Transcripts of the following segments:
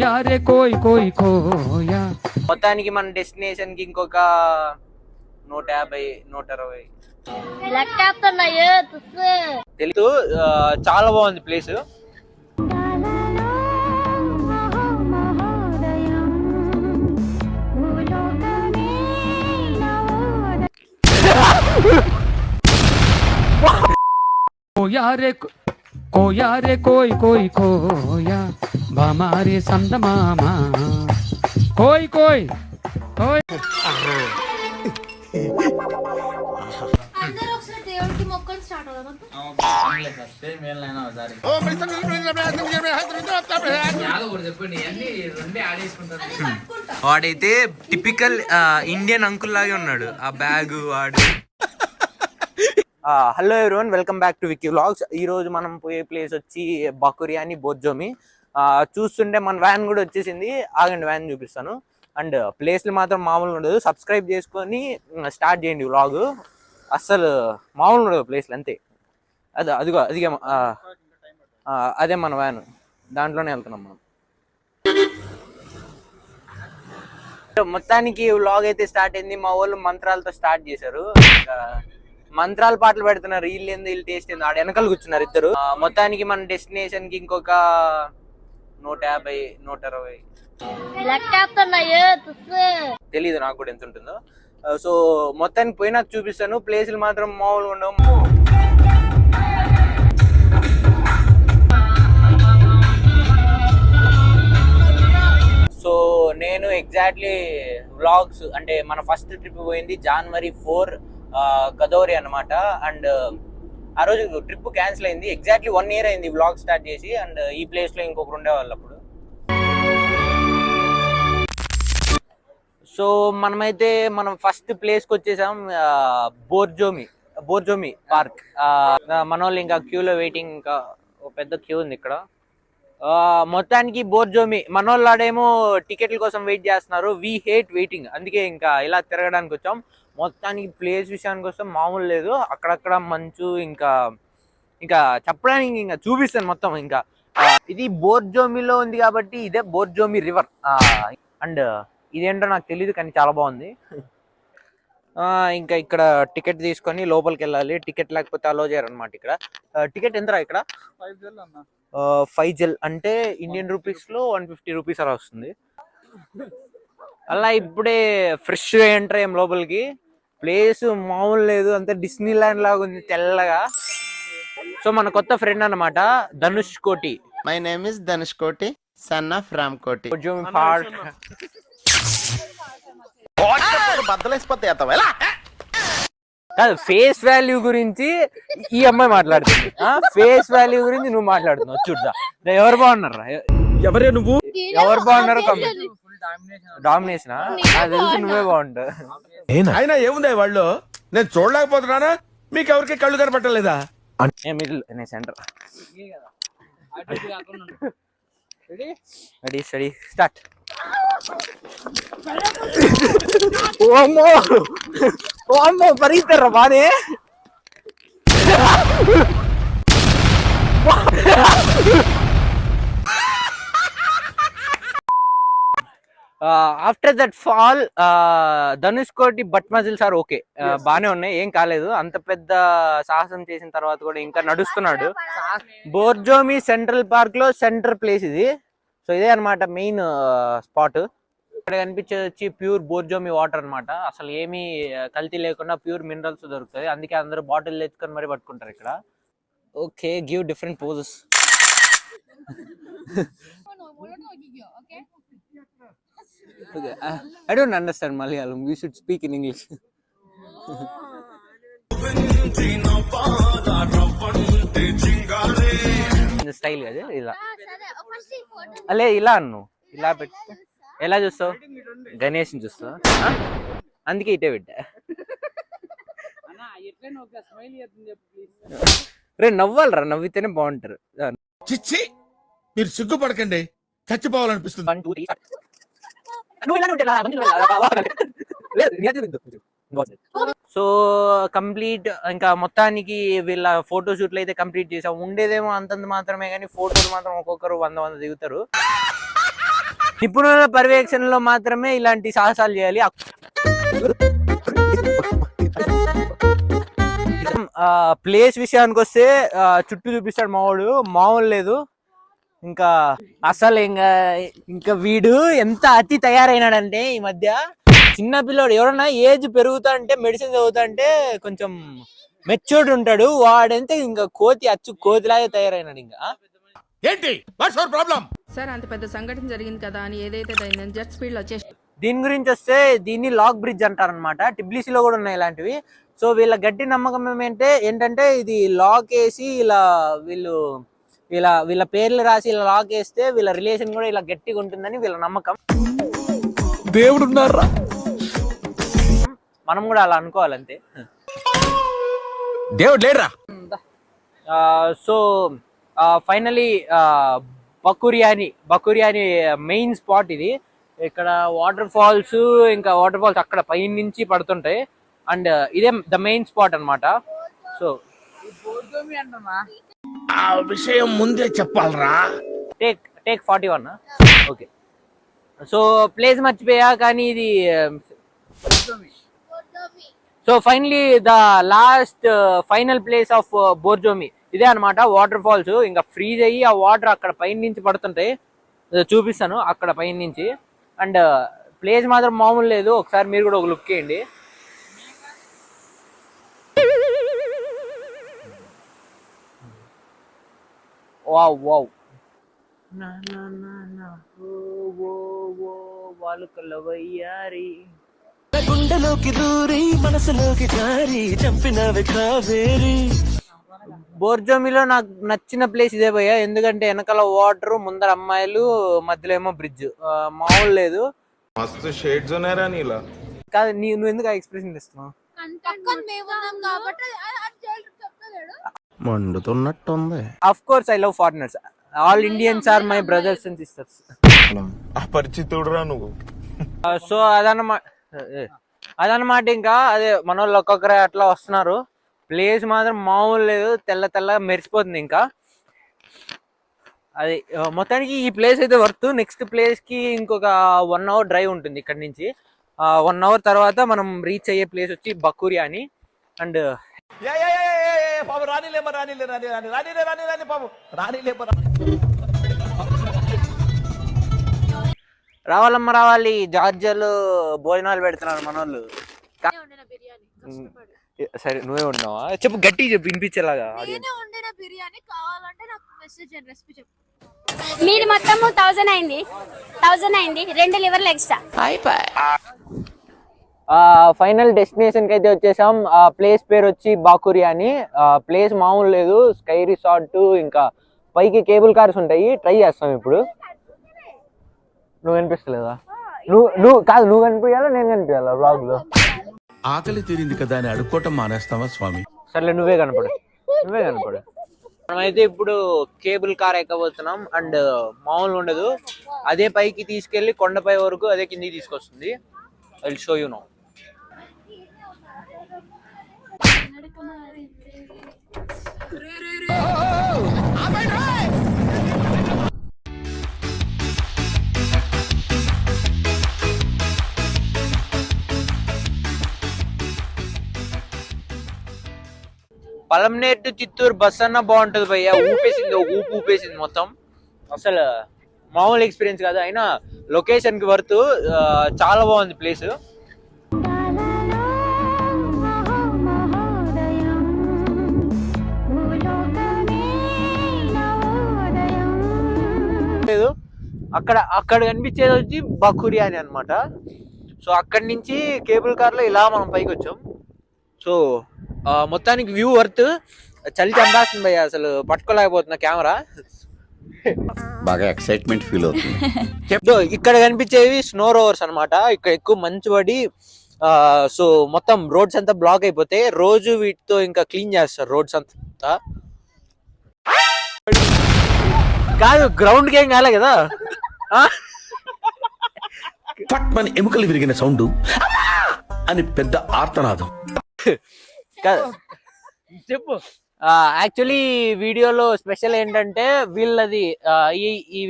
యారే కోయ్ కోయ్ కోయా. మొత్తానికి మన డెస్టినేషన్ కి ఇంకొక 150 160 తెలుసు. చాలా బాగుంది ప్లేస్. కోయారే కోయ్ కోయ్ కోయా బామారే సందమామ కోయ్ కోయ్ కోయ్. వాడైతే టిపికల్ ఇండియన్ అంకుల్ లాగే ఉన్నాడు. ఆ బ్యాగ్ వాడు. Hello everyone, welcome back to Vicky vlogs. ఈ రోజు మనం పోయే ప్లేస్ వచ్చి బకురియాని బోర్జోమి. చూస్తుంటే మన వ్యాన్ కూడా వచ్చేసింది. ఆగండి, వ్యాన్ చూపిస్తాను. అండ్ ప్లేస్లు మాత్రం మామూలుగా ఉండదు. సబ్స్క్రైబ్ చేసుకొని స్టార్ట్ చేయండి వ్లాగ్. అస్సలు మామూలుగా ఉండదు ప్లేస్లు, అంతే. అదిగో అదే మన వ్యాన్, దాంట్లోనే వెళ్తున్నాం మనం. మొత్తానికి వ్లాగ్ అయితే స్టార్ట్ అయింది. మా వాళ్ళు మంత్రాలతో స్టార్ట్ చేశారు. మంత్రాల పాటలు పెడుతున్నారు. వీళ్ళు టేస్ట్ ఏంది, ఆడ వెనకాల కూర్చున్నారు ఇద్దరు. మొత్తానికి మన డెస్టినేషన్ కి ఇంకొక 150 160 తెలీదు నాకు కూడా ఎంత ఉంటుందో. సో మొత్తానికి పోయినాక చూపిస్తాను. ప్లేసులు మాత్రం మామూలుగా ఉండవు. సో నేను ఎగ్జాక్ట్లీ వ్లాగ్స్ అంటే మన ఫస్ట్ ట్రిప్ పోయింది January 4 గదోరి అనమాట. అండ్ ఆ రోజు ట్రిప్ క్యాన్సిల్ అయింది. ఎగ్జాక్ట్లీ 1 year అయింది వ్లాగ్ స్టార్ట్ చేసి. అండ్ ఈ ప్లేస్ లో ఇంకొకరు ఉండేవాళ్ళు అప్పుడు. సో మనమైతే మనం ఫస్ట్ ప్లేస్ కి వచ్చేసాం, బోర్జోమి పార్క్. మన వాళ్ళు ఇంకా క్యూలో వెయిటింగ్. ఇంకా పెద్ద క్యూ ఉంది ఇక్కడ. మొత్తానికి బోర్జోమి మనోళ్ళాడేమో టికెట్ల కోసం వెయిట్ చేస్తున్నారు. వీ హేట్ వెయిటింగ్, అందుకే ఇంకా ఇలా తిరగడానికి వచ్చాం. మొత్తానికి ప్లేస్ విషయానికి వస్తే మామూలు లేదు. అక్కడక్కడ మంచు, ఇంకా చెప్పడానికి ఇంకా చూపిస్తాను మొత్తం. ఇంకా ఇది బోర్జోమిలో ఉంది కాబట్టి ఇదే బోర్జోమి రివర్. అండ్ ఇదేంటో నాకు తెలియదు, కానీ చాలా బాగుంది. ఇంకా ఇక్కడ టికెట్ తీసుకొని లోపలికి వెళ్ళాలి. టికెట్ లేకపోతే అలో చేయరు అనమాట. ఇక్కడ టికెట్ ఎంతరా? ఇక్కడ 5 జెల్ అంటే ఇండియన్ రూపీస్ లో 150 రూపీస్ అలా వస్తుంది. అలా ఇప్పుడే ఫ్రెష్ గా ఎంటర్ అయ్యాం లోపలికి. ప్లేస్ మామూలు లేదు, అంతే డిస్నీ ల్యాండ్ లాగా ఉంది తెల్లగా. సో మన కొత్త ఫ్రెండ్ అన్నమాట, ధనుష్ కోటి. మై నేమ్ ఇస్ ధనుష్ కోటి, సన్ ఆఫ్ రామ్ కోటి. కాదు, ఫేస్ వాల్యూ గురించి ఈ అమ్మాయి మాట్లాడుతుంది. ఫేస్ వాల్యూ గురించి నువ్వు మాట్లాడుతున్నావు. చూద్దా ఎవరు బాగున్నారా? ఎవరే నువ్వు? ఎవరు బాగున్నారో డామినేషన్ తెలిసి నువ్వే బాగుంటావు. అయినా ఏముంది వాళ్ళు, నేను చూడలేకపోతున్నానా? మీకు ఎవరికి కళ్ళు కనపట్టలేదా? Center ready study start. ఓమ్మో పరిగెత్తారా బానే. ఆఫ్టర్ దట్ ఫాల్ ధనుష్ కోటి బట్ మజిల్స్ ఆర్ ఓకే, బానే ఉన్నాయి, ఏం కాలేదు. అంత పెద్ద సాహసం చేసిన తర్వాత కూడా ఇంకా నడుస్తున్నాడు. బోర్జోమి సెంట్రల్ పార్క్ లో సెంటర్ ప్లేస్ ఇది. సో ఇదే అనమాట మెయిన్ స్పాట్. ఇక్కడ కనిపించేది వచ్చి ప్యూర్ బోర్జోమి వాటర్ అనమాట. అసలు ఏమీ కల్తీ లేకుండా ప్యూర్ మినరల్స్ దొరుకుతాయి. అందుకే అందరూ బాటిల్ తెచ్చుకొని మరీ పట్టుకుంటారు ఇక్కడ. Okay, give different poses. Okay. I don't understand Malayalam. We should speak in English. In style కదా ఇలా. అలే ఇలా అన్ను, ఇలా పెట్టి ఎలా చూస్తావు? గణేష్ని చూస్తావు, అందుకే ఇటే పెట్టా. రే నవ్వాలరా, నవ్వితేనే బాగుంటారు. చిచ్చి, మీరు సిగ్గుపడకండి, చచ్చిపోవాలనిపిస్తుంది. 1 2 3 సో కంప్లీట్. ఇంకా మొత్తానికి వీళ్ళ ఫోటో షూట్లు అయితే కంప్లీట్ చేసాం. ఉండేదేమో అంతంత మాత్రమే, కానీ ఫోటోలు మాత్రం ఒక్కొక్కరు 100 దిగుతారు. నిపుణుల పర్యవేక్షణలో మాత్రమే ఇలాంటి సాహసాలు చేయాలి. ప్లేస్ విషయానికి వస్తే చుట్టూ చూపిస్తాడు మావాడు, మామూలు లేదు. ఇంకా అసలు ఇంకా వీడు ఎంత అతి తయారైనాడంటే ఈ మధ్య చిన్న పిల్లోడు ఎవరన్నా ఏజ్ పెరుగుతా అంటే మెడిసిన్ చదువుతా అంటే కొంచెం మెచ్యూర్డ్ ఉంటాడు, వాడంతే ఇంకా అచ్చు కోతిలాగే తయారైనాడు. ఇంకా ఏంటి వాట్స్ యువర్ ప్రాబ్లం? సార్ అంత పెద్ద సంఘటన జరిగింది కదా అని ఏదైతే జెట్ స్పీడ్ లో వచ్చేసి దీని గురించి వస్తే దీన్ని లాక్ బ్రిడ్జ్ అంటారనమాట. టిబ్లిసీలో కూడా ఉన్నాయి ఇలాంటివి. సో వీళ్ళ గట్టి నమ్మకం ఏంటంటే ఇది లాక్ వేసి వీళ్ళ పేర్లు రాసి ఇలా లాక్ వేస్తే వీళ్ళ రిలేషన్ కూడా ఇలా గట్టిగా ఉంటుందని వీళ్ళ నమ్మకం. దేవుడు ఉన్నారా? మనం కూడా అలా అనుకోవాలంతే. దేవుడు లేరా? సో ఫైనలీ బకురియాని మెయిన్ స్పాట్ ఇది. ఇక్కడ వాటర్ ఫాల్స్ అక్కడ పై నుంచి పడుతుంటాయి. అండ్ ఇదే ద మెయిన్ స్పాట్ అన్నమాట. సో ఆ విషయం ముందే చెప్పాలరా. టేక్ 41. ఓకే, సో ప్లేస్ మర్చిపోయా కానీ ఇది. So finally the last final place of Borjomi ఇదే అనమాట. వాటర్ ఫాల్స్ ఇంకా ఫ్రీజ్ అయ్యి ఆ వాటర్ అక్కడ పైన నుంచి పడుతుంటాయి. చూపిస్తాను అక్కడ పైన నుంచి. అండ్ ప్లేస్ మాత్రం మామూలు లేదు. ఒకసారి మీరు కూడా ఒక లుక్ వేయండి. వావ్ వావ్ వాళ్ళు కలవయ్యారి గుండెలోకి దూరి మనసులోకి జారి చంపినవి కావేరి. బోర్జోమిలో నాకు నచ్చిన ప్లేస్ ఇదే భయ్యా. ఎందుకంటే వెనకాల వాటర్, ముందర అమ్మాయిలు, మధ్యలో ఏమో బ్రిడ్జ్. మామూలు లేదు. మస్తు షేడ్స్ ఉన్నారా నీలా? కాదు నువ్వు ఎందుకు ఎక్స్ప్రెషన్ ఇస్తున్నావు? మండుతున్నట్టుంది. Of course I love foreigners. All Indians are my brothers and sisters. అపరిచితుడురా నువ్వు. సో అదనమాట. ఇంకా అదే మన వాళ్ళు ఒక్కొక్కరు అట్లా వస్తున్నారు. ప్లేస్ మాత్రం మామూలు లేదు, తెల్లగా మెరిసిపోతుంది. ఇంకా అది మొత్తానికి ఈ ప్లేస్ అయితే వర్త్. నెక్స్ట్ ప్లేస్ కి ఇంకొక 1 hour డ్రైవ్ ఉంటుంది ఇక్కడ నుంచి. 1 hour తర్వాత మనం రీచ్ అయ్యే ప్లేస్ వచ్చి బకురియాని. అండ్ రావాలి జార్జియాలో భోజనాలు పెడుతున్నారు మనోళ్ళు. సరే నువ్వే ఉన్నావా? చెప్పు, గట్టి చెప్పు, వినిపించేలాగా. మీరు మొత్తం 1000 అయింది 2 లివర్లు ఎక్స్ట్రా. ఫైనల్ డెస్టినేషన్ కి అయితే వచ్చేసాం. ఆ ప్లేస్ పేరు వచ్చి బాకురియాని. ప్లేస్ మామూలు లేదు, స్కై రిసార్ట్, ఇంకా పైకి కేబుల్ కార్స్ ఉంటాయి. ట్రై చేస్తాం ఇప్పుడు. నువ్వు కనిపిస్తలేదా? నువ్వు కనిపించాలా నేను కనిపించాలా బ్లాగ్ లో? ఆకలి తీరింది కదా అని అడుక్కోవటం మానేస్తావా స్వామి? సర్లే నువ్వే కనపడు. మనమైతే ఇప్పుడు కేబుల్ కార్ ఎక్కబోతున్నాం. అండ్ మామూలు ఉండదు, అదే పైకి తీసుకెళ్లి కొండపై వరకు అదే కిందికి తీసుకొస్తుంది. I will show you now. Palamaner to Chittoor bus అన్న బాగుంటది భయ్య. ఊపేసింది మొత్తం. అసలు మామూలు ఎక్స్పీరియన్స్ కాదు. అయినా లొకేషన్ కి వర్త్. చాలా బాగుంది ప్లేస్. అక్కడ కనిపించేది వచ్చి బకురియాని అన్నమాట. సో అక్కడి నుంచి కేబుల్ కార్ లో ఇలా మనం పైకి వచ్చాం. సో మొత్తానికి వ్యూ వర్త్. చలి చంపేస్తుంది భయ్య, అసలు పట్టుకోలేకపోతున్నా కెమెరా. బాగా ఎక్సైట్మెంట్ ఫీల్ అవుతుంది. ఇక్కడ కనిపించేవి స్నో రోవర్స్ అన్నమాట. ఇక్కడ ఎక్కువ మంచు పడి సో మొత్తం రోడ్స్ అంతా బ్లాక్ అయిపోతాయి. రోజు వీటితో ఇంకా క్లీన్ చేస్తారు రోడ్స్ అంతా. కాదు గ్రౌండ్ గేమ్ కాలే కదా. పట్మని ఎముకలు విరిగిన సౌండ్ అని పెద్ద ఆర్తనాదం. కాదు చెప్పు. యాక్చువల్లీ వీడియోలో స్పెషల్ ఏంటంటే వీళ్ళది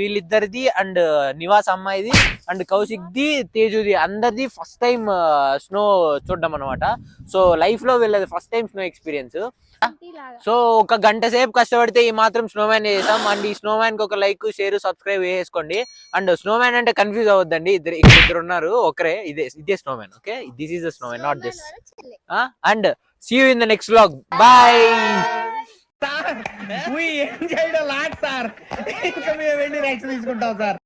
వీళ్ళిద్దరిది అండ్ నివాస్ అమ్మాయిది అండ్ కౌశిక్ది తేజుది అందరిది ఫస్ట్ టైం స్నో చూడడం అనమాట. సో లైఫ్ లో వీళ్ళది first time snow experience. So ఒక గంట సేపు కష్టపడితే ఈ మాత్రం స్నోమ్యాన్ చేసాం. అండ్ ఈ స్నోమ్యాన్ కి ఒక లైక్ షేర్ సబ్స్క్రైబ్ చేసుకోండి. అండ్ స్నోమ్యాన్ అంటే కన్ఫ్యూజ్ అవ్వద్దండి, ఇద్దరు ఉన్నారు, ఒకరే, ఇదే snowman. Okay, this is the snowman, not this. And see you in the next vlog. Bye. ఏం చేయడం లాట్ సార్, ఇంకా మేము వెళ్ళి నెక్స్ట్ తీసుకుంటాం సార్.